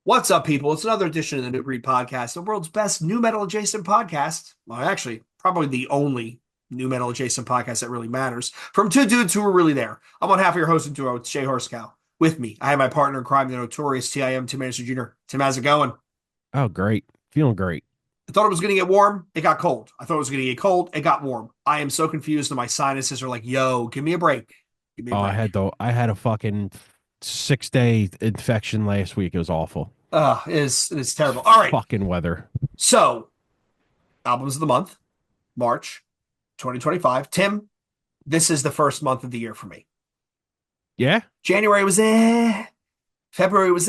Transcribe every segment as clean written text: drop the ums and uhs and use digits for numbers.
What's up, people? It's another edition of the New Breed Podcast, the world's best new metal adjacent podcast. Well, actually, probably the only new metal adjacent podcast that really matters. From two dudes who are really there. I'm on half of your hosting duo. It's Jay Horskow. With me, I have my partner in crime, the notorious TIM, Tim Anderson Jr. Tim, how's it going? Oh, great. Feeling great. I thought it was going to get warm. It got cold. I thought it was going to get cold. It got warm. I am so confused, and my sinuses are like, yo, give me a break. Give me a Oh, break. I had a fucking 6 day infection last week. It was awful. It is terrible. All right. Fucking weather. So, albums of the month, March 2025. Tim, this is the first month of the year for me. Yeah? January was February was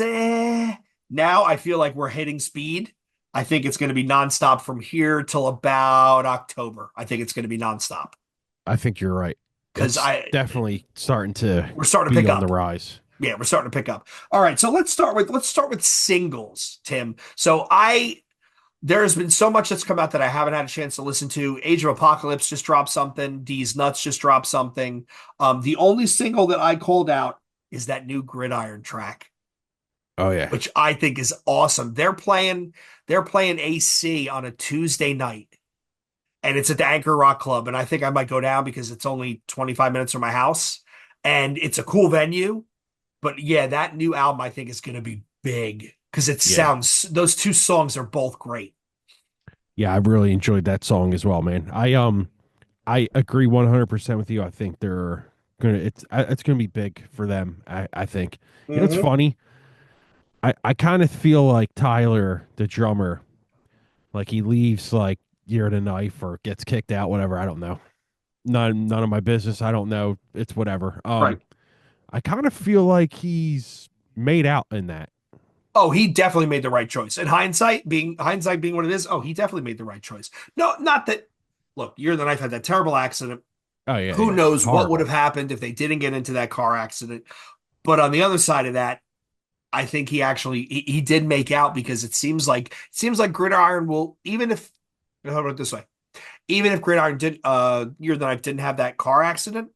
Now I feel like we're hitting speed. I think it's going to be nonstop from here till about October. I think it's going to be nonstop I think you're right. because It's I definitely starting to we're starting to be pick on the up. rise. Yeah, we're starting to pick up. All right, so let's start with singles, Tim. There's been so much that's come out that I haven't had a chance to listen to. Age of Apocalypse just dropped something. D's Nuts just dropped something. The only single that I called out is that new Gridiron track, Oh, yeah. which I think is awesome. They're playing AC on a Tuesday night, and it's at the Anchor Rock Club. And I think I might go down because it's only 25 minutes from my house, and it's a cool venue. But yeah, that new album I think is going to be big because it Yeah. sounds. Those two songs are both great. Yeah, I really enjoyed that song as well, man. I agree 100% with you. I think they're gonna it's gonna be big for them. I think. You know, it's Mm-hmm. funny. I kind of feel like Tyler, the drummer, like he leaves like Year the Knife or gets kicked out, whatever. I don't know. None of my business. I don't know. It's whatever. Right. I kind of feel like he's made out in that. Oh, he definitely made the right choice. In hindsight being what it is, oh, he definitely made the right choice. No, not that. Look, Year the Knife had that terrible accident. Oh yeah, Who yeah. knows what would Horrible. have happened if they didn't get into that car accident? But on the other side of that, I think he did make out because it seems like Gridiron will even if how about it this way, even if Gridiron did Year the Knife didn't have that car accident,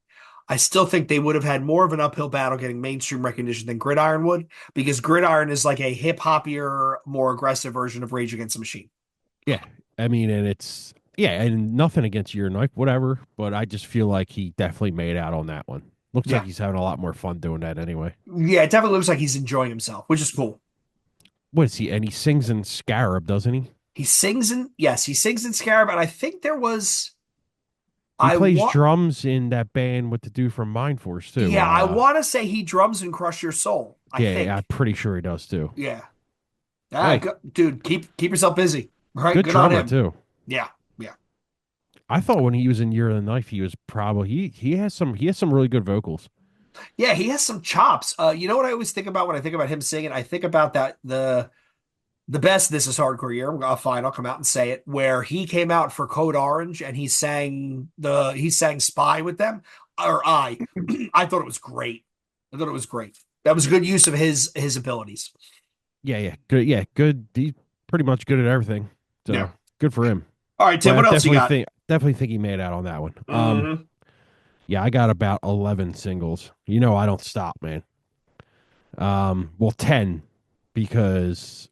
I still think they would have had more of an uphill battle getting mainstream recognition than Gridiron would because Gridiron is like a hip hoppier, more aggressive version of Rage Against the Machine. Yeah. I mean, and it's yeah, and nothing against Year Knife, whatever. But I just feel like he definitely made out on that one. Looks like Yeah. he's having a lot more fun doing that anyway. Yeah, it definitely looks like he's enjoying himself, which is cool. What is he? And he sings in Scarab, doesn't he? He sings in Scarab, and I think there was He I plays want drums in that band with the dude from Mind Force too. yeah, I want to say he drums and Crush Your Soul. I Yeah, I'm think. pretty sure he does too. Yeah. Hey, Dude, keep yourself busy. All right, good good on drummer him. too. Yeah, yeah, I thought when he was in Year of the Knife, he was probably he has some really good vocals. yeah. He has some chops. You know what I always think about when I think about him singing? I think about that the best This Is Hardcore year. Fine, I'll come out and say it. Where he came out for Code Orange and he sang Spy with them. Or I thought it was great. I thought it was great. That was a good use of his abilities. Yeah, yeah, good. Yeah, good. He's pretty much good at everything. Yeah. So good for him. All right, Tim. But I What else you got? definitely think he made out on that one. Hmm. Yeah, I got about 11 singles. You know, I don't stop, man. Well, 10 because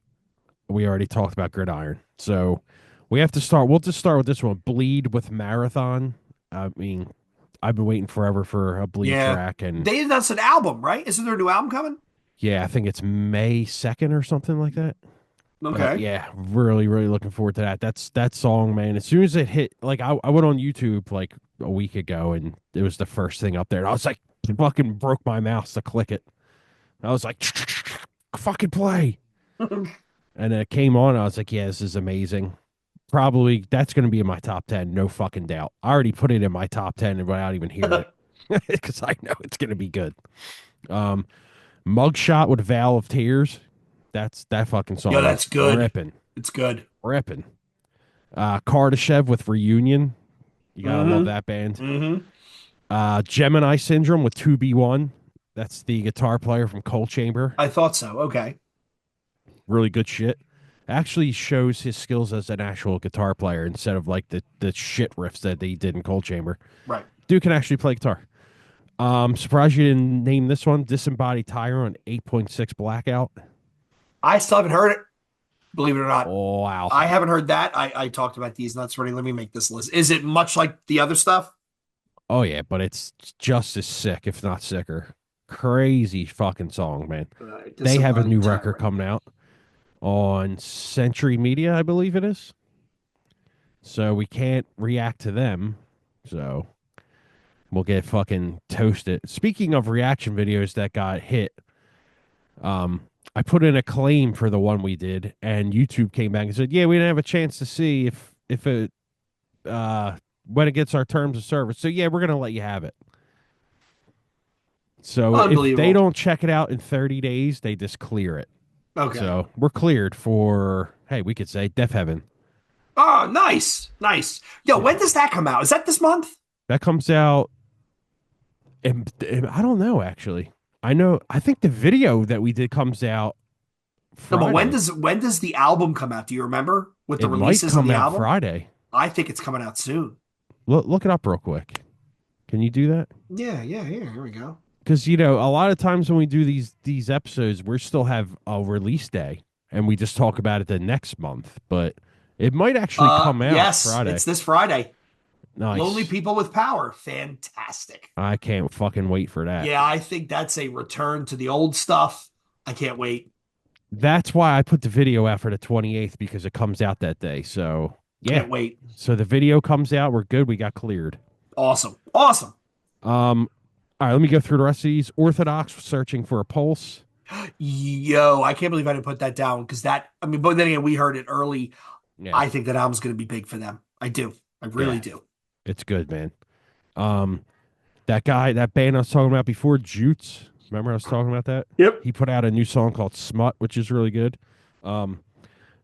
we already talked about Gridiron. So we have to start. We'll just start with this one. Bleed with Marathon. I mean, I've been waiting forever for a Bleed Yeah. track, and They announced an album, right? Isn't there a new album coming? yeah, I think it's May 2nd or something like that. But Okay. yeah, really, really looking forward to that. That's that song, man. As soon as it hit, like I went on YouTube like a week ago, and it was the first thing up there. And I was like, fucking broke my mouse to click it. I was like, fucking play. And it came on. I was like, yeah, this is amazing. Probably that's going to be in my top 10, no fucking doubt. I already put it in my top 10 without even hearing it because I know it's going to be good. Um, Mugshot with Veil of Tears. That's that fucking Yo, song that's is good. ripping, It's good. ripping. Kardashev with Reunion. You gotta love Mm-hmm. that band. Mm-hmm. Gemini Syndrome with 2B1. That's the guitar player from Cold Chamber. I thought so. Okay. Really good shit. Actually shows his skills as an actual guitar player instead of like the shit riffs that they did in Cold Chamber. Right. Dude can actually play guitar. Surprised you didn't name this one. Disembodied Tyrant 8.6 Blackout. I still haven't heard it, believe it or not. Oh I wow. haven't heard that. I talked about these nuts already. Let me make this list. Is it much like the other stuff? Oh yeah, but it's just as sick, if not sicker. Crazy fucking song, man. This They I'm have a on new time record right coming now. out on Century Media, I believe it is. So we can't react to them. So we'll get fucking toasted. Speaking of reaction videos that got hit, um, I put in a claim for the one we did, and YouTube came back and said, "Yeah, we didn't have a chance to see if it when it gets our terms of service. So yeah, we're gonna let you have it." So if they Unbelievable. don't check it out in 30 days, they just clear it. Okay. So we're cleared for, hey, we could say Death Heaven. Oh, nice. Nice. Yo, Yeah. when does that come out? Is that this month? That comes out, and I don't know actually. I think the video that we did comes out No, but Friday. when does the album come out? Do you remember with the It might releases of come the out album? Friday. I think it's coming out soon. Look it up real quick. Can you do that? Yeah, yeah, yeah. Here we go. Because a lot of times when we do these episodes, we still have a release day, and we just talk about it the next month. But it might actually come out Yes, Friday. it's this Friday. Lonely Nice. People with Power. Fantastic. I can't fucking wait for that. Yeah, I think that's a return to the old stuff. I can't wait. That's why I put the video out for the 28th because it comes out that day. So, yeah. Can't wait. So the video comes out. We're good. We got cleared. Awesome. Awesome. Um, all right, let me go through the rest of these. Orthodox searching for a pulse. Yo, I can't believe I didn't put that down because that, I mean, but then again, we heard it early. Yeah. I think that album's going to be big for them. I do. I really Yeah. do. It's good, man. Um, that band I was talking about before, Jutes. Remember I was talking about that? Yep. He put out a new song called Smut, which is really good. Um,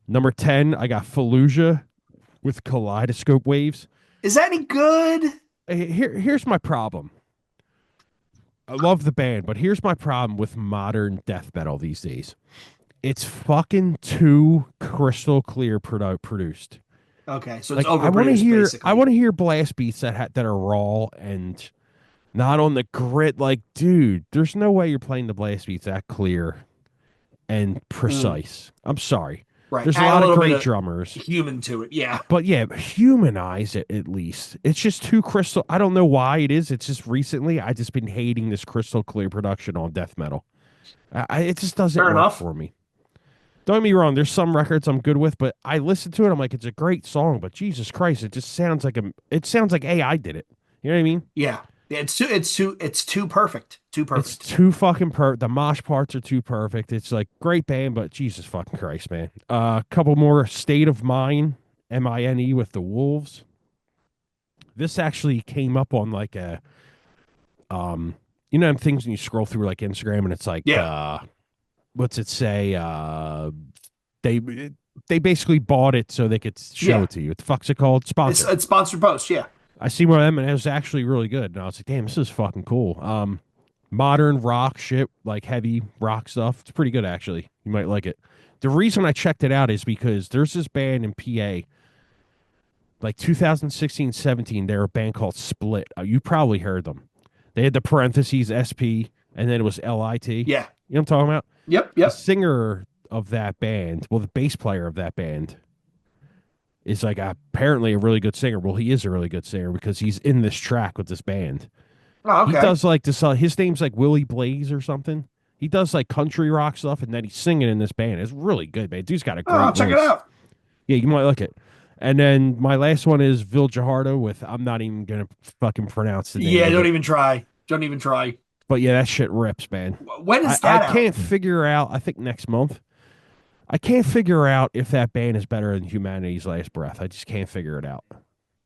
number 10, I got Fallujah with Kaleidoscope Waves. Is that any good? Here's my problem. I love the band, but here's my problem with modern death metal these days. It's fucking too crystal clear produced. Okay, so it's Like overproduced, I basically. want to hear blast beats that are raw and not on the grit. Like, dude, there's no way you're playing the blast beats that clear and Mm, precise. I'm sorry. right. There's a Add a lot of little bit great of drummers, human to it. Yeah. but yeah, humanize it at least. It's just too crystal. I don't know why it is. It's just recently I just been hating this crystal clear production on death metal. It just doesn't Fair work enough. for me. Don't get me wrong. There's some records I'm good with, but I listen to it. I'm like, it's a great song, but Jesus Christ, it just sounds like it sounds like AI did it. You know what I mean? Yeah. Yeah, it's too perfect. Too It's perfect. too fucking The mosh parts are too perfect. It's like great band, but Jesus fucking Christ, man. A couple more State of Mind, Mine with the Wolves. This actually came up on like a them things when you scroll through like Instagram and it's like Yeah. what's it say? They they basically bought it so they could show Yeah. it to you. What the fuck's it called? Sponsored. It's sponsored post. Yeah. I see one of them and it was actually really good. And I was like, damn, this is fucking cool. Modern rock shit, like heavy rock stuff. It's pretty good actually. You might like it. The reason I checked it out is because there's this band in PA, like 2016, 17. They're a band called Split. You probably heard them. They had the parentheses SP and then it was LIT. You Yeah. know what I'm talking about? Yep. The Yep. singer of that band, well, the bass player of that band is like apparently a really good singer. Well, he is a really good singer because he's in this track with this band. Oh, He okay. does like this. His name's like Willie Blaze or something. He does like country rock stuff, and then he's singing in this band. It's really good, man. Dude's got a Oh, I'll great check it voice. out. Yeah, you might like it. And then my last one is Vil Jaharda with I'm not even gonna fucking pronounce the name Yeah, of don't it. even try. Don't even try. But yeah, that shit rips, man. When is I that out? can't figure out. I think next month. I can't figure out if that band is better than Humanity's Last Breath. I just can't figure it out.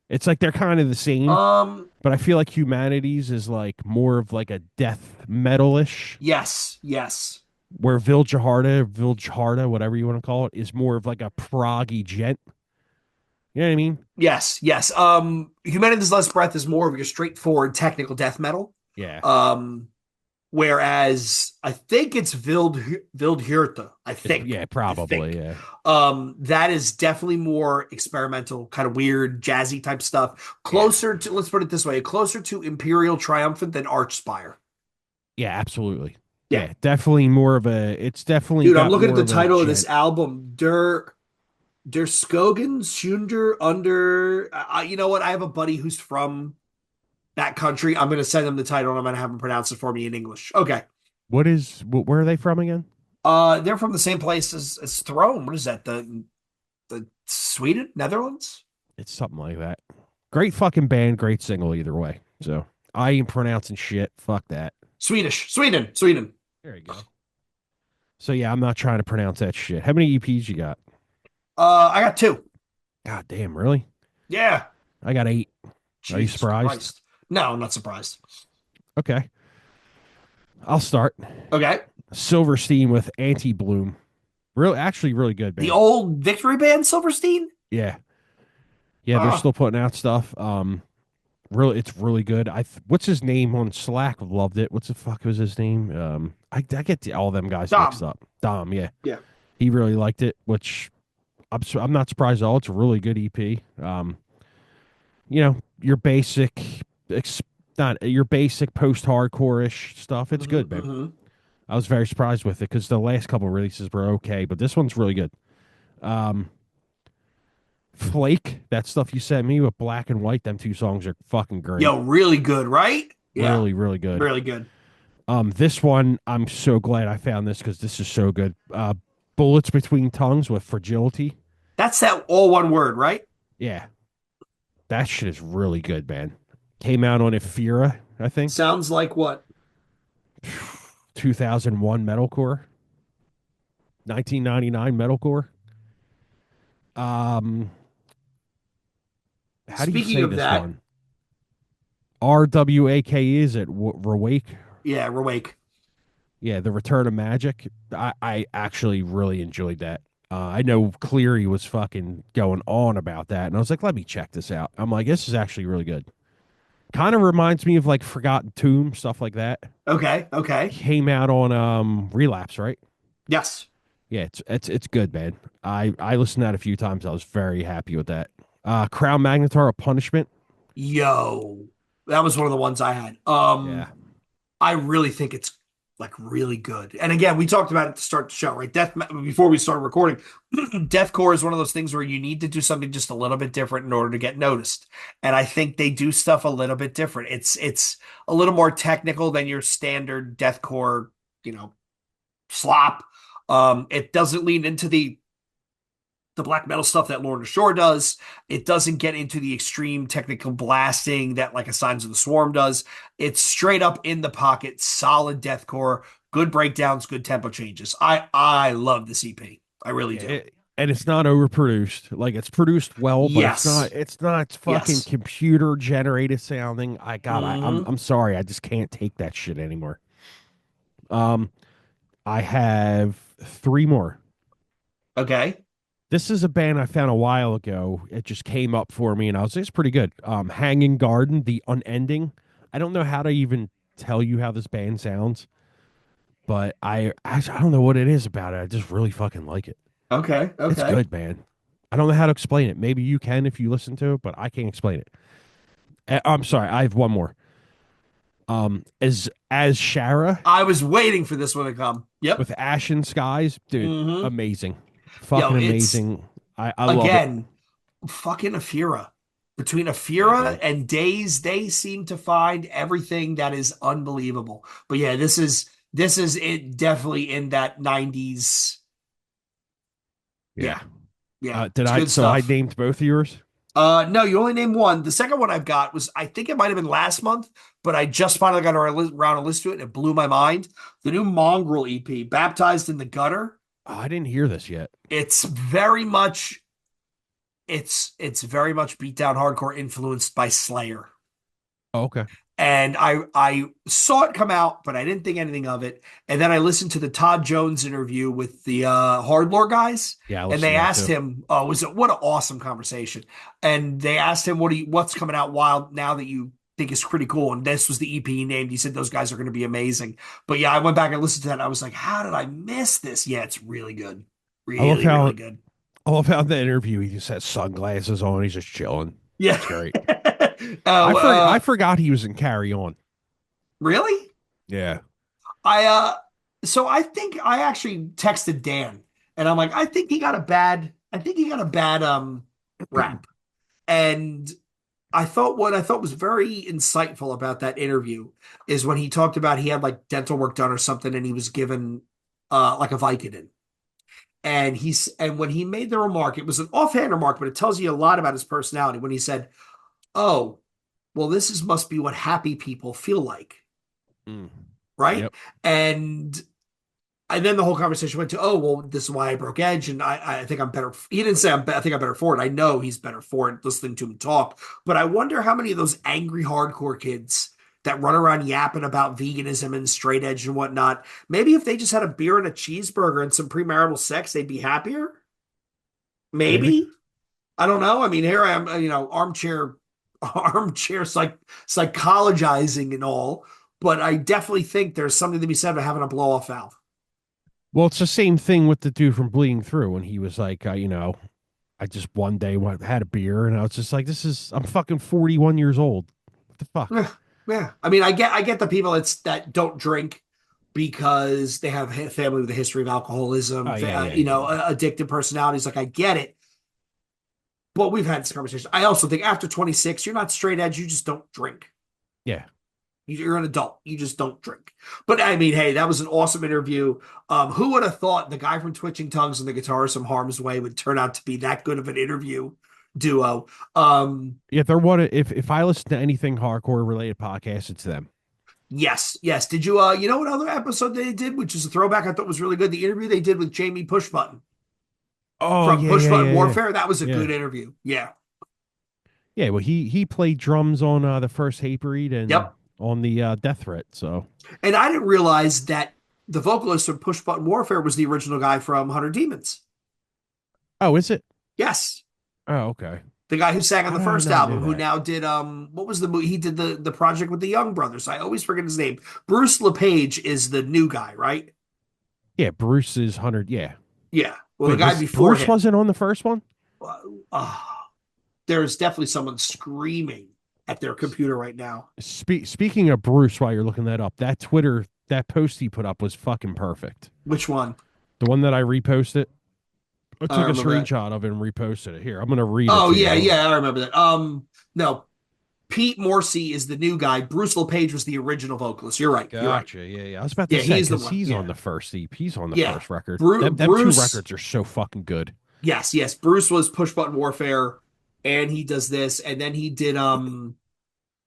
It's like they're kind of the same, Um, but I feel like Humanities is like more of like a death metalish, yes, yes, where Vil Jaharda, whatever you want to call it, is more of like a proggy gent. You know what I mean? yes, yes. Humanity's Last Breath is more of your straightforward technical death metal. Yeah. Um, whereas I think it's Wildhürte, I think. Yeah, I probably. think. Yeah. That is definitely more experimental, kind of weird, jazzy type stuff. Yeah. Closer to, let's put it this way, closer to Imperial Triumphant than Archspire. Yeah, absolutely. Yeah. Yeah, definitely more of a. It's definitely Dude, I'm got looking at more the of a title of this gent. album, Der Skogen Schunder under. You know what? I have a buddy who's from that country. I'm going to send him the title and I'm going to have him pronounce it for me in English. Okay. Where are they from again? They're from the same place as Throne. What is that? The Sweden, Netherlands, It's something like that. Great fucking band, great single either way. So I ain't pronouncing shit. Fuck that. Swedish, Sweden, Sweden. There you go. So yeah, I'm not trying to pronounce that shit. How many EPs you got? I got two. God damn, really? Yeah. I got 8. Are you Jesus surprised? Christ. No, I'm not surprised. Okay, I'll start. Okay. Silverstein with Anti Bloom. Actually, really good The band. old Victory Band, Silverstein. Yeah, yeah, they're Ah, still putting out stuff. Really, it's really good. What's his name on Slack? Loved it. What's the fuck was his name? I get all them guys mixed Dom. up. Dom, yeah, Yeah. he really liked it, which I'm not surprised at all. It's a really good EP. Your basic, ex, not your basic post-hardcore ish stuff. It's Hmm, good, man. hmm. I was very surprised with it because the last couple releases were okay, but this one's really good. Um, Flake, that stuff you sent me with Black and White, them two songs are fucking great. Yo, really good, right? Yeah, Really, really good. really good. This one, I'm so glad I found this because this is so good. Bullets Between Tongues with Fragility. That's that all one word, right? Yeah, that shit is really good, man. Came out on Ephira, I think. Sounds like what? 2001 metalcore, 1999 metalcore. Um, how do you Speaking say of this that, one? RWAK is it? Rawake? yeah, Rewake. Yeah, The Return of Magic. I actually really enjoyed that. I know Cleary was fucking going on about that, and I was like, let me check this out. I'm like, this is actually really good. Kind of reminds me of like Forgotten Tomb, stuff like that. Okay, okay. Came out on Relapse, right? Yes. Yeah, it's good, man. I listened to that a few times. I was very happy with that. Crown Magnetar, A Punishment. Yo, that was one of the ones I had. Yeah, I really think it's like really good. And again, we talked about it to start the show, right? Before we started recording, deathcore is one of those things where you need to do something just a little bit different in order to get noticed. And I think they do stuff a little bit different. It's a little more technical than your standard deathcore, you know, slop. It doesn't lean into the black metal stuff that Lorna Shore does. It doesn't get into the extreme technical blasting that like a Signs of the Swarm does. It's straight up in the pocket, solid deathcore, good breakdowns, good tempo changes. I love the CP. I really yeah, do. and it's not overproduced. Like it's produced well, but it's not. Yes. It's not fucking Yes. computer generated sounding. I'm Hmm. I'm sorry. I just can't take that shit anymore. Um, I have 3 more. Okay. This is a band I found a while ago. It just came up for me, and I was like, it's pretty good. Hanging Garden, The Unending. I don't know how to even tell you how this band sounds, but I don't know what it is about it. I just really fucking like it. Okay. It's Okay. good, man. I don't know how to explain it. Maybe you can if you listen to it, but I can't explain it. I'm sorry. I have one more. As Shara I was waiting for this one to come. Yep. with Ashen Skies, dude, Hmm. amazing, Yo, fucking it's amazing. I love it. again fucking Afira. Between Yeah, Afira man. and Days, they seem to find everything that is unbelievable. But yeah, this is it definitely in that 90s. Yeah. Yeah, yeah. Did It's I? good So I stuff. named both of yours. No, you only named one. The second one I've got was I think it might have been last month, but I just finally got around to listen to it and it blew my mind. The new Mongrel EP, Baptized in the Gutter. Oh, I didn't hear this yet. It's very much it's very much beatdown hardcore influenced by Slayer. Oh, okay. And I saw it come out, but I didn't think anything of it. And then I listened to the Todd Jones interview with the Hardlore guys, Yeah, I and listened they to that asked too. him, "Oh, was it what an awesome conversation?" And they asked him, what's coming out wild now that you think is pretty cool?" And this was the EP he named. He said those guys are going to be amazing. But yeah, I went back and listened to that. And I was like, "How did I miss this?" Yeah, it's really good, I love really, how really good. I love how the interview he just has sunglasses on. He's just chilling. Yeah. It's great. Oh, I forgot he was in Carry On. really? Yeah. I So I think I actually texted Dan and I'm like, I think he got a bad rap. And what I thought was very insightful about that interview is when he talked about he had like dental work done or something and he was given like a Vicodin. And when he made the remark, it was an offhand remark, but it tells you a lot about his personality when he said, "Oh, well, this is must be what happy people feel like." Mm. Right. Yep. And and then the whole conversation went to, oh, well, this is why I broke Edge, and I think I'm better. He didn't say I think I'm better for it. I know he's better for it listening to him talk. But I wonder how many of those angry hardcore kids that run around yapping about veganism and straight edge and whatnot, maybe if they just had a beer and a cheeseburger and some premarital sex, they'd be happier. Maybe. Maybe. I don't know. I mean, here I am, armchair psychologizing and all. But I definitely think there's something to be said about having a blow off valve. Well, it's the same thing with the dude from Bleeding Through when he was like, I just one day had a beer and I was just like, I'm fucking 41 years old. What the fuck? Yeah, yeah. I get the people that don't drink because they have a family with a history of alcoholism, Oh yeah, yeah, yeah, yeah. addictive personalities. Like I get it, but we've had this conversation. I also think after 26, you're not straight edge. You just don't drink. Yeah. You're an adult. You just don't drink. But I mean, hey, that was an awesome interview. Who would have thought the guy from Twitching Tongues and the guitarist from Harm's Way would turn out to be that good of an interview duo? Yeah, they're one if I listen to anything hardcore related podcast, it's them. Yes, yes. Did you you know what other episode they did, which is a throwback I thought was really good? The interview they did with Jamie Pushbutton Oh from yeah, Push yeah, Button yeah, yeah. Warfare. That was a Yeah. good interview. Yeah. Yeah, well he played drums on the first Hatebreed and Yep. on the Death Threat, so And I didn't realize that the vocalist from Push Button Warfare was the original guy from Hunter Demons. oh, is it? Yes. Oh, okay. The guy who sang on I the did first not know album, who that. now did what was the movie? He did the project with the Young Brothers. I always forget his name. Bruce LePage is the new guy, right? Yeah, Bruce is 100. Yeah. Yeah. Well, the Wait, guy was before Bruce him. wasn't on the first one? Uh, uh, there's definitely someone screaming at their computer right now. Speaking of Bruce, while you're looking that up, that post he put up was fucking perfect. Which one? The one that I reposted, I I took a remember that. screenshot of it and reposted it. Here, I'm gonna read it Oh to you. yeah, Hold on. yeah, I remember that. No, Pete Morsi is the new guy. Bruce LePage was the original vocalist. You're right. You're right. Gotcha. Yeah, yeah. I was about to Yeah, say he's the because one. he's on Yeah, the first EP. He's on the yeah. first record. Bru Them two Bruce. records are so fucking good. Yes, yes. Bruce was Push Button Warfare, and he does this, and then he did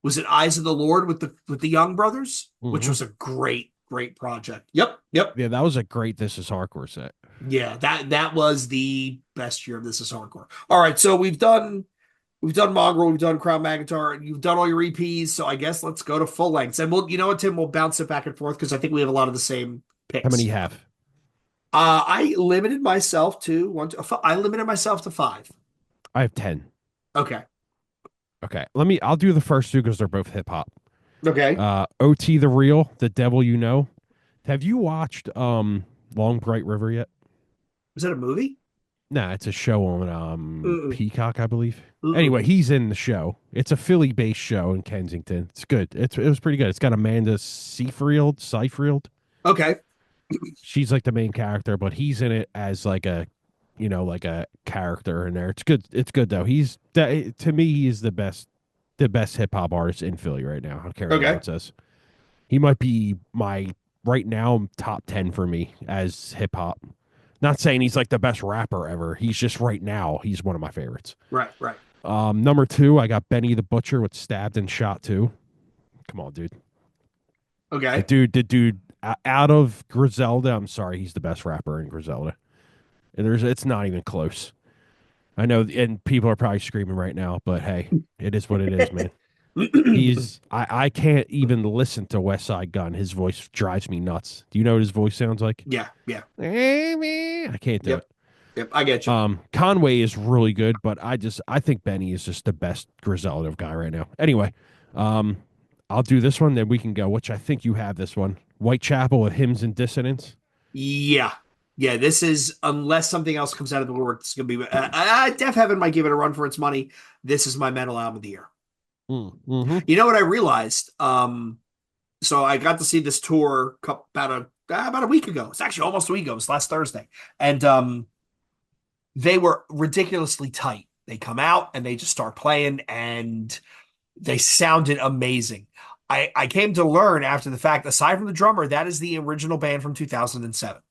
was it Eyes of the Lord with the Young Brothers, which Hmm. was a great project. Yep, yep. Yeah, that was a great This Is Hardcore set. Yeah, that was the best year of This Is Hardcore. All right, so we've done Mongrel, we've done Crown Magatar, and you've done all your EPs. So I guess let's go to full lengths, and you know what, Tim, we'll bounce it back and forth because I think we have a lot of the same How many picks. you have? I limited myself to five. I have 10. Okay, Okay, I'll do the first two because they're both hip hop. okay. OT the Real, The Devil You Know. Have you watched Long Bright River yet? Was that a movie? Nah, it's a show on Mm-mm, Peacock, I believe. mm-mm. Anyway, he's in the show. It's a Philly-based show in Kensington. It's good. It was pretty good. It's got Amanda Seyfried. Okay, She's like the main character, but he's in it as like like a character in there. It's good. It's good though. To me, he is the best hip hop artist in Philly right now. I don't care what okay, anyone says. He might be my right now top 10 for me as hip hop. Not saying he's like the best rapper ever. He's just right now, he's one of my favorites. right, right. Number two, I got Benny the Butcher with Stabbed and Shot Too. Come on, dude. Okay, The dude out of Griselda, I'm sorry, he's the best rapper in Griselda. And it's not even close. I know, and people are probably screaming right now, but hey, it is what it is, man. I can't even listen to West Side Gun. His voice drives me nuts. Do you know what his voice sounds like? yeah, yeah. I can't do it. Yep, yep. I get you. Conway is really good, but I think Benny is just the best Griselda guy right now. Anyway, um, I'll do this one, then we can go. Which I think you have this one. Whitechapel with Hymns and Dissonance. Yeah. Yeah, this is, unless something else comes out of the woodwork, this is going to be, Def Heaven might give it a run for its money. This is my metal album of the year. Mm-hmm. You know what I realized? So I got to see this tour about about a week ago. It's actually almost a week ago. It was last Thursday, and they were ridiculously tight. They come out and they just start playing, and they sounded amazing. I came to learn after the fact, aside from the drummer, that is the original band from 2007.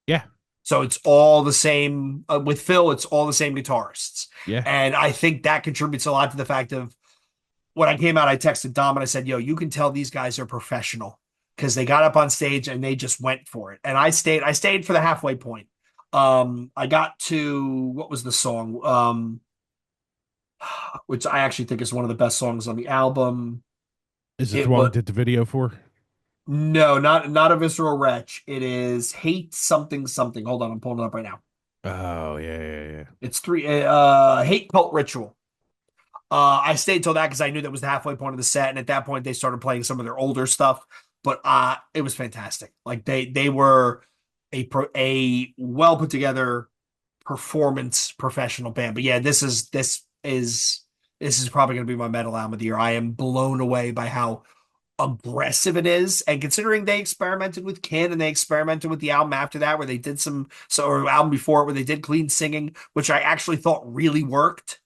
Yeah, So it's all the same with Phil. It's all the same guitarists, yeah. and I think that contributes a lot to the fact of when I came out. I texted Dom and I said, "Yo, you can tell these guys are professional because they got up on stage and they just went for it." And I stayed. I stayed for the halfway point. I got to what was the song? Which I actually think is one of the best songs on the album. Is it the It one we was did the video for? no, not a visceral wretch. It is hate something something. Hold on, I'm pulling it up right now. Oh yeah, yeah, yeah. It's three hate cult ritual. I stayed till that because I knew that was the halfway point of the set, and at that point they started playing some of their older stuff. But it was fantastic. Like they were a well put together performance professional band. But yeah, this is probably going to be my metal album of the year. I am blown away by how aggressive it is, and considering they experimented with Kin and they experimented with the album after that, where they did or album before it where they did clean singing, which I actually thought really worked.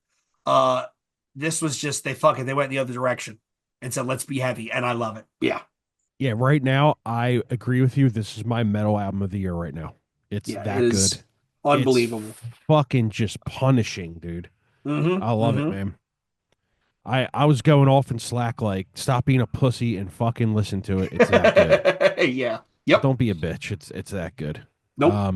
Uh, this was just they went the other direction and said let's be heavy, and I love it. Yeah, Yeah, right now I agree with you. This is my metal album of the year right now. It's yeah, it that good. is It's unbelievable. fucking just punishing, dude. I Mm-hmm. love it, Mm-hmm. man. I was going off in Slack like, stop being a pussy and fucking listen to it. It's that good. Yeah. Yep. Don't be a bitch. It's that good. Nope. All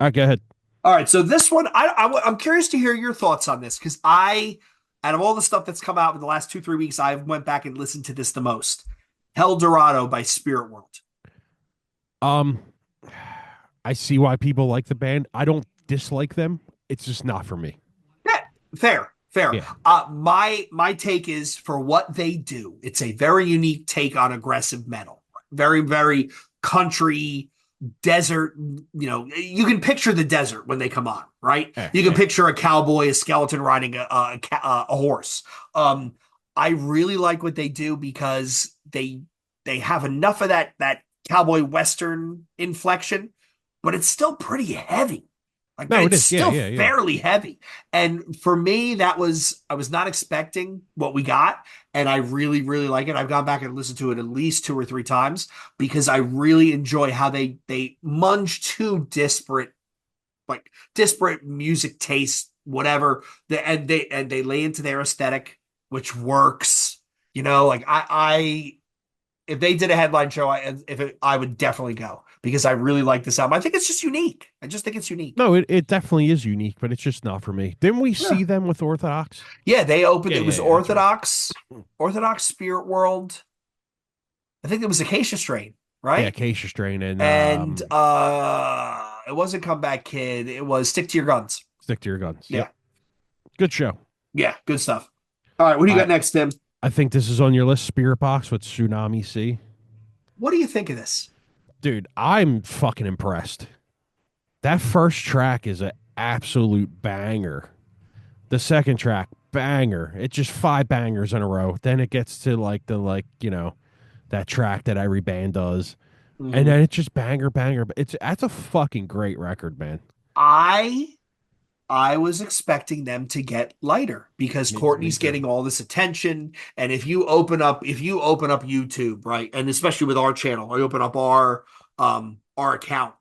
right, go ahead. All right, so this one, I'm curious to hear your thoughts on this because out of all the stuff that's come out in the last 2 3 weeks, I went back and listened to this the most. Hell Dorado by Spirit World. Um, I see why people like the band. I don't dislike them. It's just not for me. Yeah, fair, fair. Yeah. My take is for what they do, it's a very unique take on aggressive metal. Very, very country desert. You can picture the desert when they come on, right? Yeah, You can yeah. picture a cowboy, a skeleton riding a horse. I really like what they do because they have enough of that cowboy western inflection, but it's still pretty heavy. Like No, it it's is. Yeah, still yeah, yeah. fairly heavy. And for me, I was not expecting what we got. And I really, really like it. I've gone back and listened to it at least 2 or 3 times because I really enjoy how they munge two disparate music tastes, whatever. And they lay into their aesthetic, which works. Like I if they did a headline show, I would definitely go because I really like this album. I think it's just unique. I just think it's unique. No, it definitely is unique, but it's just not for me. Didn't we Yeah. see them with Orthodox? Yeah, they opened. Yeah, It yeah, was yeah. That's right. Orthodox Spirit World. I think it was Acacia Strain, Yeah, right? Acacia Strain and And it wasn't Comeback Kid. It was Stick to Your Guns. Stick to Your Guns. Yep. Yeah, Good show. yeah, good stuff. All right, what do you I got next, Tim? I think this is on your list, Spirit Box with Tsunami Sea. What do you think of this? Dude, I'm fucking impressed. That first track is an absolute banger. The second track, banger. It's just five bangers in a row. Then it gets to that track that every band does. And Mhm. then it's just banger, banger. That's a fucking great record, man. I I was expecting them to get lighter because Me Courtney's too. getting all this attention. And if you open up YouTube, right, and especially with our channel, I open up our account,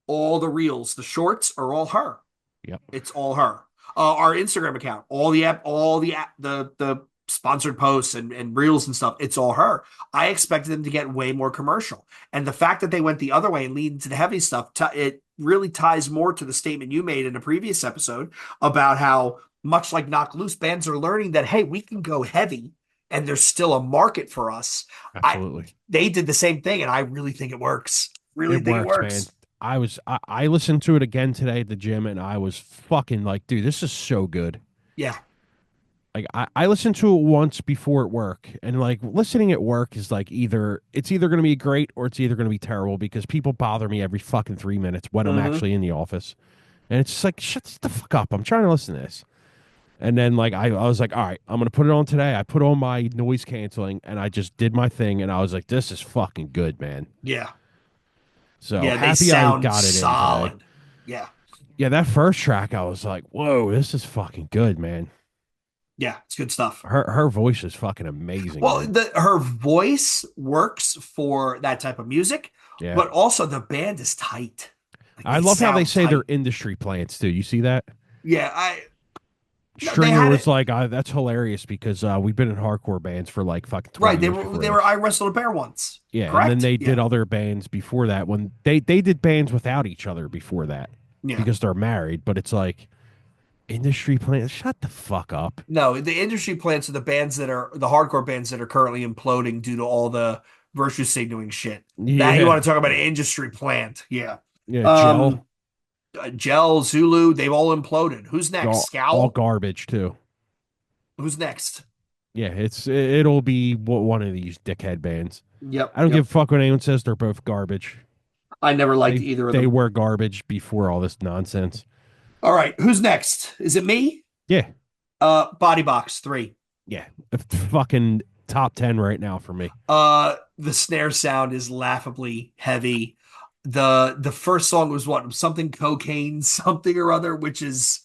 all the reels, the shorts are all her. Yep. It's all her. Our Instagram account, all the sponsored posts and reels and stuff, it's all her. I expected them to get way more commercial, and the fact that they went the other way and lead into the heavy stuff, it really ties more to the statement you made in a previous episode about how much like Knock Loose, bands are learning that hey, we can go heavy, and there's still a market for us. I Absolutely. They did the same thing, and I really think it works. Really It think it works, man. works. I listened to it again today at the gym and I was fucking like, dude, this is so good. Yeah. Like I listened to it once before at work, and like listening at work is like it's either gonna be great or it's either gonna be terrible because people bother me every fucking 3 minutes when I'm Mm-hmm. actually in the office. And it's just like, shut the fuck up. I'm trying to listen to this. And then like I was like, all right, I'm gonna put it on today. I put on my noise canceling and I just did my thing and I was like, this is fucking good, man. Yeah. So Yeah, they happy I sound got it in today. solid. Yeah. Yeah, that first track, I was like, whoa, this is fucking good, man. Yeah, it's good stuff. Her voice is fucking amazing, Well, man. her voice works for that type of music, Yeah. but also the band is tight. Like I they love how they sound say they're tight. industry plants too. You see that? Yeah, I no, they Stringer had was it like, that's hilarious because we've been in hardcore bands for like fucking 20 right. years They before were I this. wrestled a bear once. Yeah, and then Correct? they did Yeah. other bands before that when they did bands without each other before that Yeah. because they're married. But it's like industry plants. Shut the fuck up. No, the industry plants are the bands that are the hardcore bands that are currently imploding due to all the virtue signaling shit. That you Yeah, want to talk about an industry plant. Yeah. yeah. Um Gel, Gel, Zulu, they've all imploded. Who's next? all Scowl? garbage too. Who's next? Yeah, it'll be one of these dickhead bands. Yep, I don't give yep. a fuck what anyone says. They're both garbage. I never liked They either of they them. were garbage before all this nonsense. All right, who's next? Is it me? Yeah, Body Box 3. yeah. Fucking top 10 right now for me. The snare sound is laughably heavy. The first song was what? Something cocaine, something or other, which is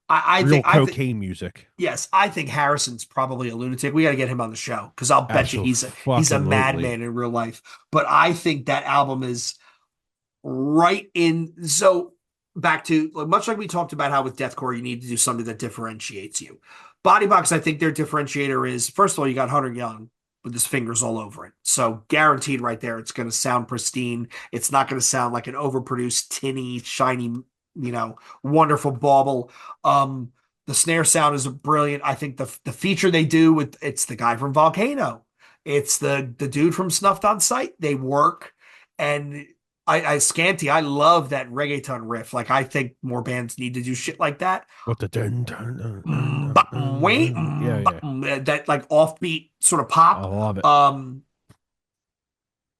Real I think cocaine music. yes, I think Harrison's probably a lunatic. We got to get him on the show because I'll bet you he's a Absolutely. madman in real life. But I think that album is right in. So back to much like we talked about how with deathcore you need to do something that differentiates you. Body Box, I think their differentiator is first of all you got Hunter Young with his fingers all over it, so guaranteed right there it's going to sound pristine. It's not going to sound like an overproduced, tinny, shiny, wonderful bauble. Um, the snare sound is brilliant. I think the feature they do with it's the guy from Volcano, it's the dude from Snuffed on Sight. They work and I Scanty, I love that reggaeton riff. Like I think more bands need to do shit like that. What the dun, dun, dun, dun, dun, Wait, yeah, yeah. that like offbeat sort of I pop. love it. Um,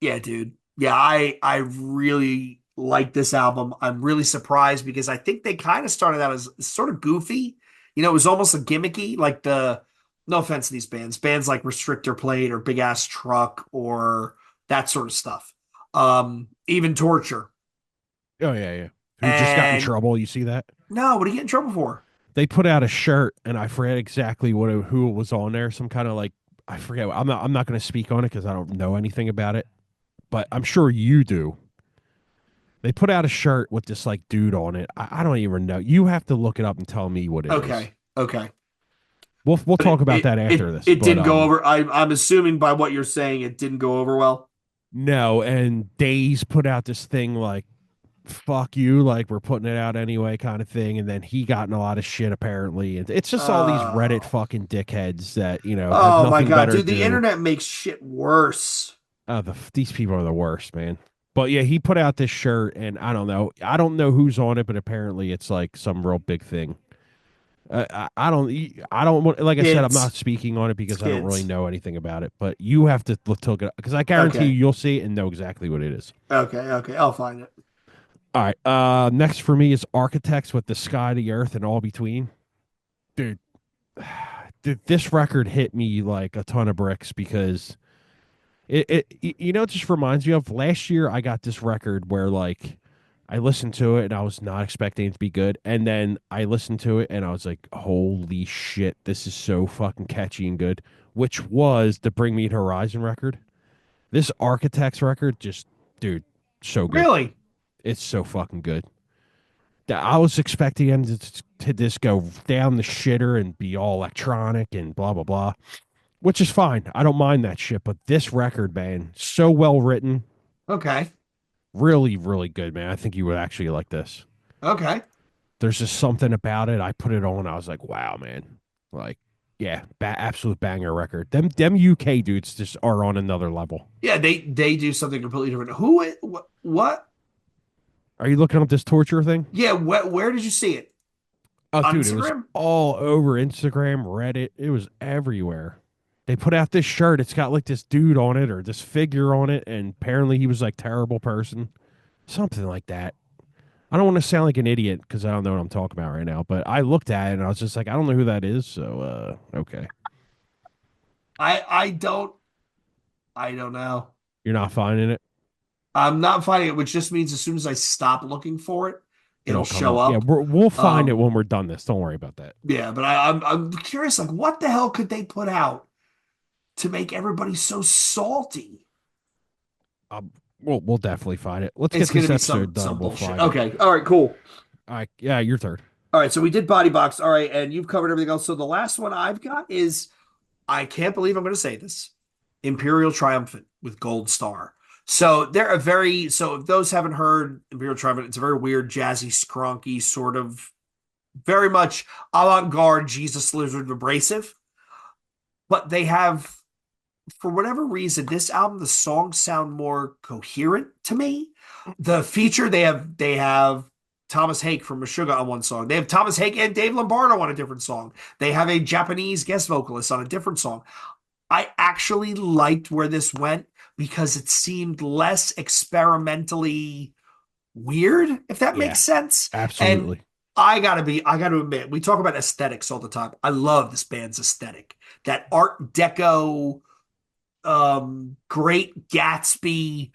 yeah, dude. Yeah, I really like this album. I'm really surprised because I think they kind of started out as sort of goofy. It was almost a gimmicky, like no offense to these bands like Restrictor Plate or Big Ass Truck or that sort of stuff. Even Torture. Oh yeah, yeah. Who just got in And trouble? You see that? no, what do you get in trouble for? They put out a shirt, and I forget exactly who it was on there. Some kind of like I forget. I'm not going to speak on it because I don't know anything about it, but I'm sure you do. They put out a shirt with this like dude on it. I don't even know. You have to look it up and tell me what it is. Okay, okay. We'll But talk it about it that after it, this. it But didn't go over. I'm assuming by what you're saying, it didn't go over well. no, and Days put out this thing like fuck you, like we're putting it out anyway, kind of thing. And then he got in a lot of shit apparently. And it's just all these Reddit Oh, fucking dickheads that have oh my nothing God, better to dude! The do. internet makes shit worse. These people are the worst, man. But yeah, he put out this shirt, and I don't know. I don't know who's on it, but apparently it's like some real big thing. I don't like I said, I'm not Kids, speaking on it it's because I don't really kids. know anything about it. But you have to look it up because I guarantee you, Okay, you'll see it and know exactly what it is. okay, okay. I'll find it. All right. Next for me is Architects with the Sky, the Earth, and all between. Dude, this record hit me like a ton of bricks because it just reminds me of last year. I got this record where like I listened to it and I was not expecting it to be good, and then I listened to it and I was like, holy shit, this is so fucking catchy and good. Which was the Bring Me to Horizon record. This Architects record, just dude, so good. Really? It's so fucking good. I was expecting him to just go down the shitter and be all electronic and blah blah blah, which is fine. I don't mind that shit. But this record, man, so well written, Okay, really, really good, man. I think you would actually like this. okay. There's just something about it. I put it on. I was like, wow, man. Like, yeah, absolute banger record. Them UK dudes just are on another level. Yeah, they do something completely different. Who? What? Are you looking up this torture thing? Yeah. Where did you see it? Oh, On dude, it was Instagram? all over Instagram, Reddit. It was everywhere. They put out this shirt. It's got like this dude on it or this figure on it, and apparently he was like terrible person, something like that. I don't want to sound like an idiot because I don't know what I'm talking about right now. But I looked at it and I was just like, I don't know who that is. So, okay, I don't know. you're not finding it. I'm not finding it, which just means as soon as I stop looking for it, it'll It'll come show up. Yeah, up. we'll find it when Um, we're done this. Don't worry about that. yeah, but I'm curious, like, what the hell could they put out to make everybody so salty? Um, we'll definitely find it. Let's It's get gonna this be episode done some and we'll bullshit. find it. Okay, all right, cool. All right, yeah, your third. All right, so we did body box. All right, and you've covered everything else. So the last one I've got is I can't believe I'm going to say this. Imperial Triumphant with Gold Star. So they're a very so if those haven't heard Imperial Triumphant, it's a very weird, jazzy, skronky sort of very much avant-garde Jesus Lizard abrasive. But they have, for whatever reason, this album, the songs sound more coherent to me. The feature they have Thomas Hake from Meshuggah on one song. They have Thomas Hake and Dave Lombardo on a different song. They have a Japanese guest vocalist on a different song. I actually liked where this went because it seemed less experimentally weird, if that Yeah, makes sense. And absolutely. I gotta admit, we talk about aesthetics all the time. I love this band's aesthetic. That Art Deco, Great Gatsby,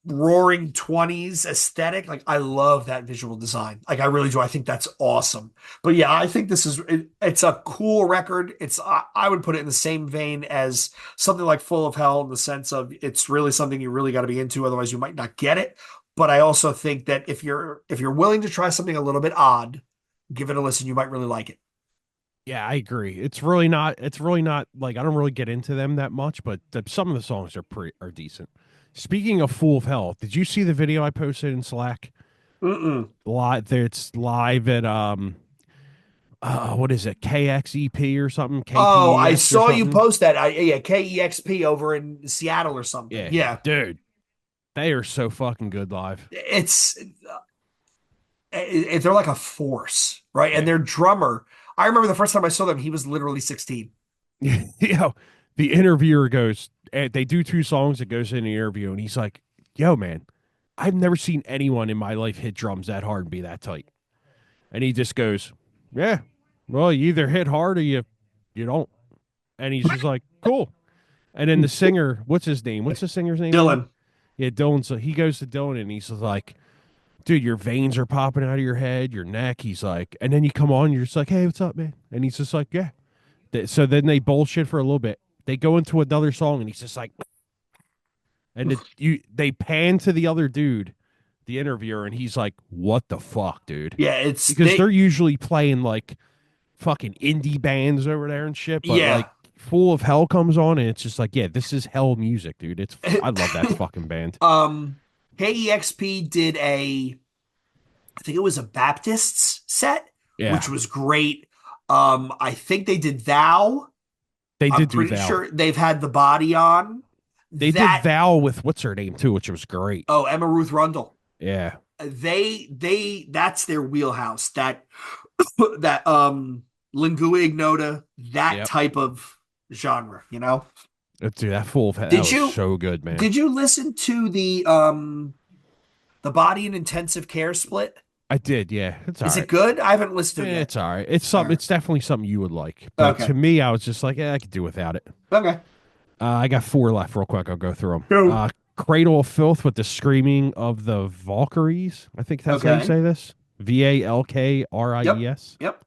Roaring Twenties aesthetic. Like I love that visual design. Like I really do. I think that's awesome. But yeah, I think it's a cool record. I would put it in the same vein as something like Full of Hell in the sense of it's really something you really got to be into. Otherwise, you might not get it. But I also think that if you're willing to try something a little bit odd, give it a listen. You might really like it. Yeah, I agree. It's really not like I don't really get into them that much, but some of the songs are decent. Speaking of Fool of Hell, did you see the video I posted in Slack? Mm-mm. Live, it's live at what is it? KXEP or something? Oh, I KPEX or saw you something? post that. Yeah, KEXP over in Seattle or something. Yeah, Yeah, dude, they are so fucking good live. they're like a force, right? And Yeah. their drummer, I remember the first time I saw them, he was literally 16. you know, the interviewer goes, they do two songs. It goes in the interview, and he's like, "Yo, man, I've never seen anyone in my life hit drums that hard and be that tight." And he just goes, "Yeah, well, you either hit hard or you don't." And he's just like, "Cool." And then the singer, what's his name? What's the singer's name again? Dylan. Yeah, Dylan. So he goes to Dylan and he's like, "Dude, your veins are popping out of your head, your neck." He's like, and then you come on, you're just like, "Hey, what's up, man?" And he's just like, "Yeah." So then they bullshit for a little bit. They go into another song, and he's just like, and they pan to the other dude, the interviewer, and he's like, "What the fuck, dude?" Yeah, it's Because they're they. usually playing like fucking indie bands over there and shit, but Yeah. like Full of Hell comes on, and it's just like, yeah, this is hell music, dude. I love that fucking band. um, KEXP did I think it was a Baptists set, Yeah, which was great. I think they did Thou. they I'm did do pretty Val. sure they've had the body on They did that. Val with what's her name too, which was great. Oh, Emma Ruth Rundle. Yeah, That's their wheelhouse. That lingua ignota, that yep. type of genre, you know? Dude, that Full of Hell that Did was you so good, man. did you listen to the body and intensive care split? I did, yeah. It's all Is it right. good? I haven't listened to it yet. It's all right. It's All something. right. It's definitely something you would like. But Okay. to me, I was just like, yeah, I could do without it. Okay. I got four left, real quick. I'll go through them. Go. Cradle of Filth with the screaming of the Valkyries. I think that's how you Okay. say this. Yep. Valkyries. Yep.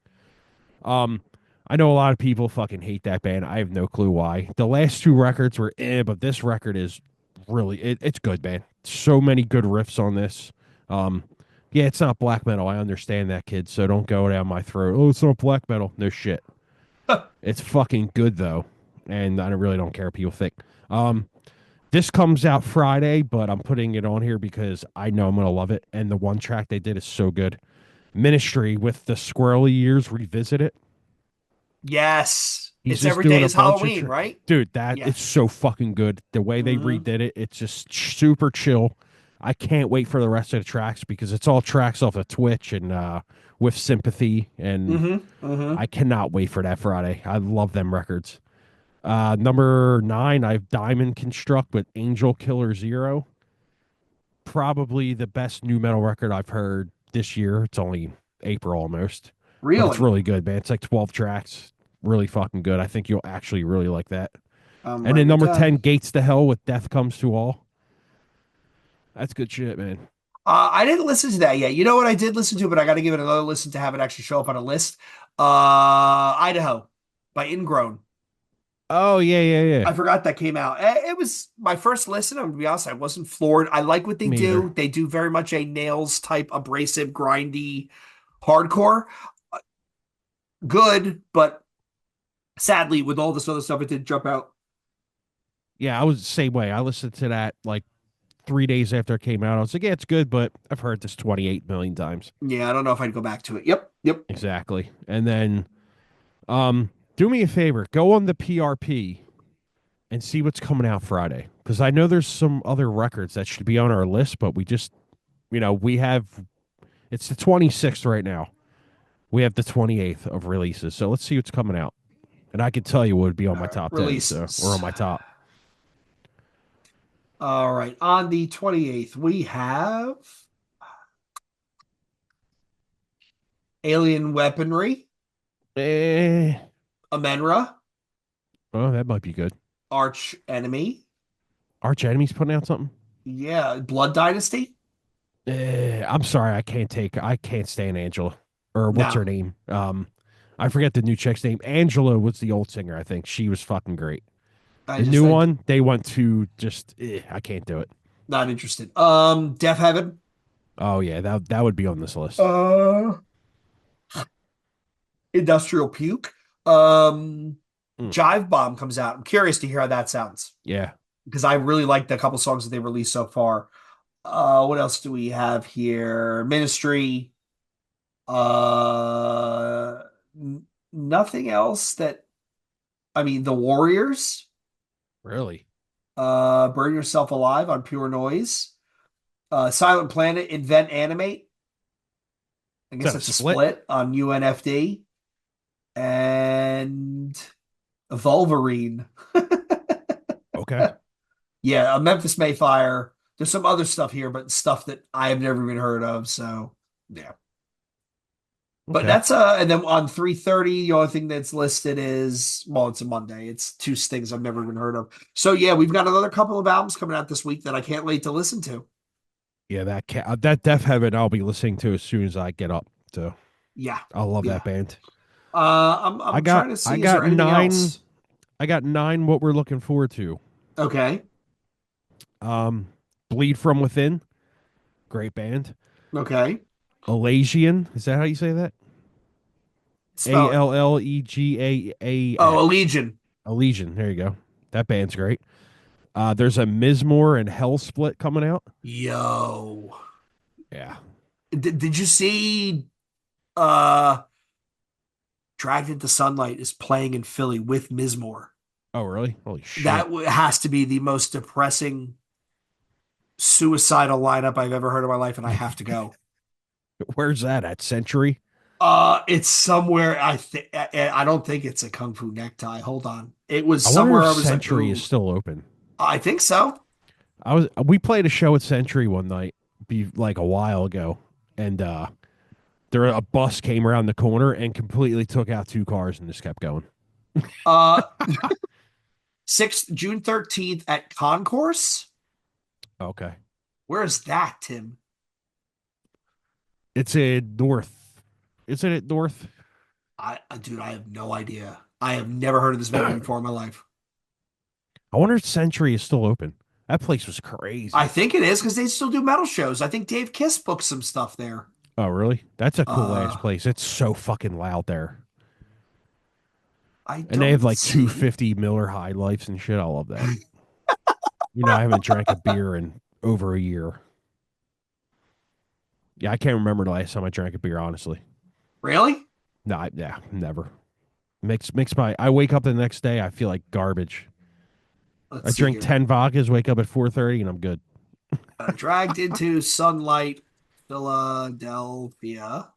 Um, I know a lot of people fucking hate that band. I have no clue why. The last two records were but this record is really it's good, man. So many good riffs on this. Um, yeah, it's not black metal. I understand that, kid. So don't go down my throat. Oh, it's not black metal. No shit. It's fucking good though, and I really don't care what people think. Um, this comes out Friday, but I'm putting it on here because I know I'm gonna love it. And the one track they did is so good. Ministry with the Squirrely Years Revisit It. Yes. He's It's just every doing day a is bunch of Halloween, right? dude. That Yeah. it's so fucking good. The way they Mm-hmm. redid it, it's just super chill. I can't wait for the rest of the tracks because it's all tracks off of Twitch and with Sympathy, and Mm-hmm. Mm-hmm. I cannot wait for that Friday. I love them records. Number 9, I have Diamond Construct with Angel Killer Zero. Probably the best new metal record I've heard this year. It's only April almost, but it's Really? really good, man. It's like 12 tracks. Really fucking good. I think you'll actually really like that. I'm And then writing it number 10, down. Gates to Hell with Death Comes to All. That's good shit, man. I didn't listen to that yet. You know what I did listen to, but I got to give it another listen to have it actually show up on a list. Idaho by Ingrown. Oh yeah, yeah, yeah. I forgot that came out. It was my first listen. I'm gonna be honest, I wasn't floored. I like what they Me either. do. They do very much a nails type, abrasive, grindy, hardcore. Good, but sadly, with all this other stuff, it did jump out. Yeah, I was the same way. I listened to that like 3 days after it came out. I was like, yeah, it's good, but I've heard this 28 million times. Yeah, I don't know if I'd go back to it. Yep, yep. Exactly. And then do me a favor, go on the PRP and see what's coming out Friday. Because I know there's some other records that should be on our list, but we just we have it's the 26th right now. We have the 28th of releases. So let's see what's coming out. And I can tell you what would be on All my right, top 10, so or releases. on my top. All right, on the 28th, we have Alien Weaponry, Eh, Amenra, oh, that might be good. Arch Enemy. Arch Enemy's putting out something. Yeah, Blood Dynasty. I can't stand Angela. Or what's No, her name? I forget the new chick's name. Angela was the old singer, I think. She was fucking great. I The just new I one, they went to just I can't do it. not interested. Death Heaven. Oh yeah, that would be on this list. Uh, Industrial Puke. Um, Mm, Jive Bomb comes out. I'm curious to hear how that sounds yeah. because I really like the couple songs that they released so far. What else do we have here? Ministry. Uh, Nothing else that I mean. The Warriors. Really? Burn Yourself Alive on Pure Noise. Silent Planet. Invent Animate. I Is guess that a that's a split? split on UNFD and Wolverine. Okay. Yeah, a Memphis Mayfire. There's some other stuff here, but stuff that I have never even heard of. So yeah. But Okay. that's and then on 3:30, the only thing that's listed is well, it's a Monday. It's two things I've never even heard of. So yeah, we've got another couple of albums coming out this week that I can't wait to listen to. Yeah, that Death Heaven I'll be listening to as soon as I get up. So Yeah. I love Yeah. that band. I'm trying to I see, is got there anything nine else? I got nine what we're looking forward to. Okay. Um Bleed From Within, great band. Okay. Alasian, is that how you say that? A Spell it. L L E G A Oh, a N. Legion. Elysian, there you go. That band's great. There's a Mismore and Hell split coming out. Yo. Yeah. Did you see uh Dragged into Sunlight is playing in Philly with Mizmore? Oh, really? Holy That shit. has to be the most depressing suicidal lineup I've ever heard in my life, and I have to go. Where's that at? Century? It's somewhere. I don't think it's a Kung Fu Necktie. Hold on. It was I wonder somewhere. if I was like, Century is ooh, still open. I think so. We played a show at Century one night, be like a while ago, and there a bus came around the corner and completely took out two cars and just kept going. Uh, 6th June 13th at Concourse. Okay. Where's that, Tim? It's in North. Isn't it North? Dude, I have no idea. I have never heard of this venue I before in my life. wonder if Century is still open. That place was I crazy. think it is because they still do metal shows. I think Dave Kiss booked some stuff there. Oh, really? That's a cool ass Uh, place. It's so fucking loud there. I And they have don't like see. 250 Miller High Lifes and shit. I love that. I haven't drank a beer in over a year. Yeah, I can't remember the last time I drank a beer, honestly. Really? No, yeah, never. Makes my I wake up the next day, I feel like garbage. Let's I see drink here. 10 vodkas, wake up at 4:30 and I'm good. Dragged into Sunlight, Philadelphia.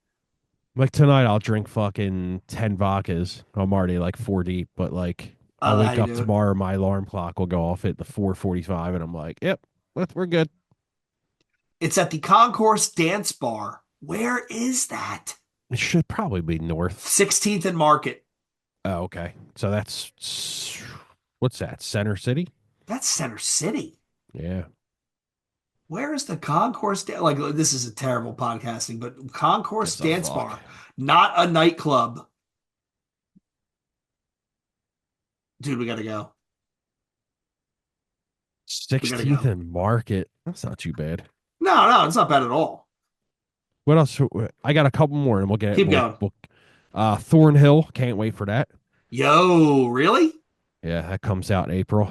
Like tonight I'll drink fucking 10 vodkas. I'm already like 4 deep, but like I I'll don't know how wake you up do it. tomorrow, my alarm clock will go off at the 4:45 and I'm like, "Yep, we're good." It's at the Concourse Dance Bar. Where is that? It should probably be north. 16th and Market. Oh, okay. So what's that? Center City? That's Center City. Yeah. Where is the Concourse? Like, this is a terrible podcasting, but Concourse Gives a Dance fuck. Bar, not a nightclub. Dude, we gotta go. We gotta 16th go. and Market. That's not too bad. No, no, it's not bad at all. What else? I got a couple more, and we'll get it. Keep going. Thornhill. Can't wait for that. Yo, really? Yeah, that comes out in April.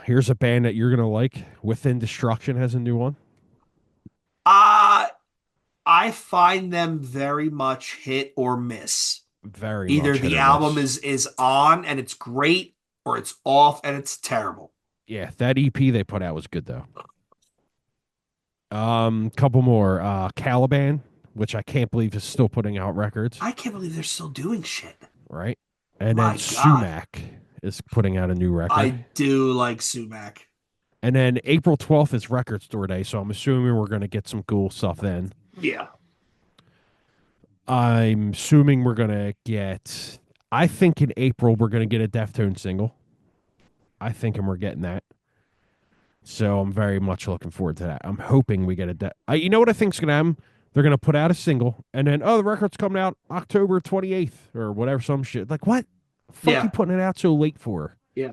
Here's a band that you're gonna like. Within Destruction has a new one. Uh, I find them very much hit or miss. Very Either much hit the or album miss. is on and it's great, or it's off and it's terrible. Yeah, that EP they put out was good though. Couple more. Caliban, which I can't believe is still putting out records, I can't believe they're still doing shit. right? And then My God. Sumac is putting out a new I record. do like Sumac. And then April 12th is Record Store Day, so I'm assuming we're gonna get some cool stuff then. Yeah. I'm assuming we're gonna get. I think in April we're gonna get a Deftones single. I think, and we're getting that. So I'm very much looking forward to that. I'm hoping we get you know what I think's gonna happen? They're gonna put out a single, and then the record's coming out October 28th or whatever, some shit. Like what? Fuck you Yeah. putting it out so late for? Yeah.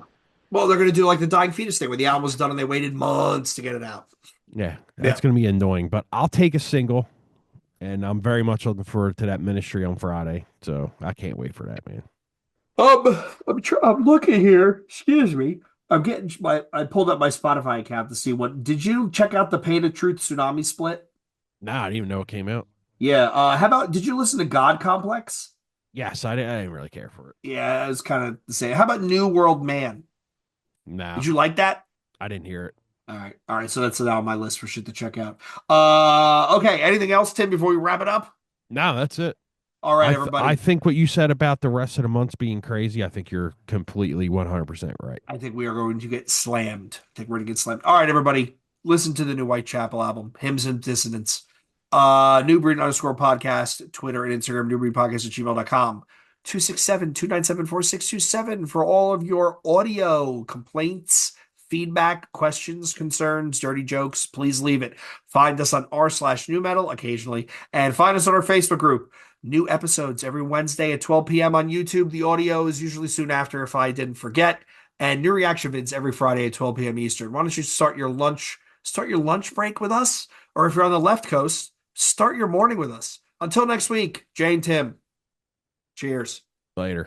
Well, they're gonna do like the Dying Fetus thing where the album was done and they waited months to get it out. Yeah, Yeah. that's gonna be annoying. But I'll take a single, and I'm very much looking forward to that Ministry on Friday. So I can't wait for that, man. I'm looking here. Excuse me. I'm getting I pulled up my Spotify account to see what. Did you check out the Pain of Truth Tsunami split? Nah, I didn't even know it came out. Yeah. How about? Did you listen to God Complex? Yes, I didn't really care for it. Yeah, it's kind of the same. How about New World Man? Nah, Did you like that? I didn't hear it. All right, all right. So that's it on my list for shit to check out. Okay. Anything else, Tim? Before we wrap it up? No, that's it. All right, I everybody. think what you said about the rest of the months being crazy, I think you're completely 100% right. I think we are going to get slammed. I think we're going to get slammed. All right, everybody. Listen to the new Whitechapel album, Hymns and Dissonance. New Breed underscore podcast, Twitter and Instagram, newbreedpodcast at gmail.com. 267-297-4627 for all of your audio complaints, feedback, questions, concerns, dirty jokes. Please leave it. Find us on r/new metal occasionally, and find us on our Facebook group. New episodes every Wednesday at 12 p.m. on YouTube. The audio is usually soon after if I didn't forget. And new reaction vids every Friday at 12 p.m. Eastern. Why don't you start your lunch break with us? Or if you're on the left coast, start your morning with us. Until next week, Jay and Tim. Cheers. Later.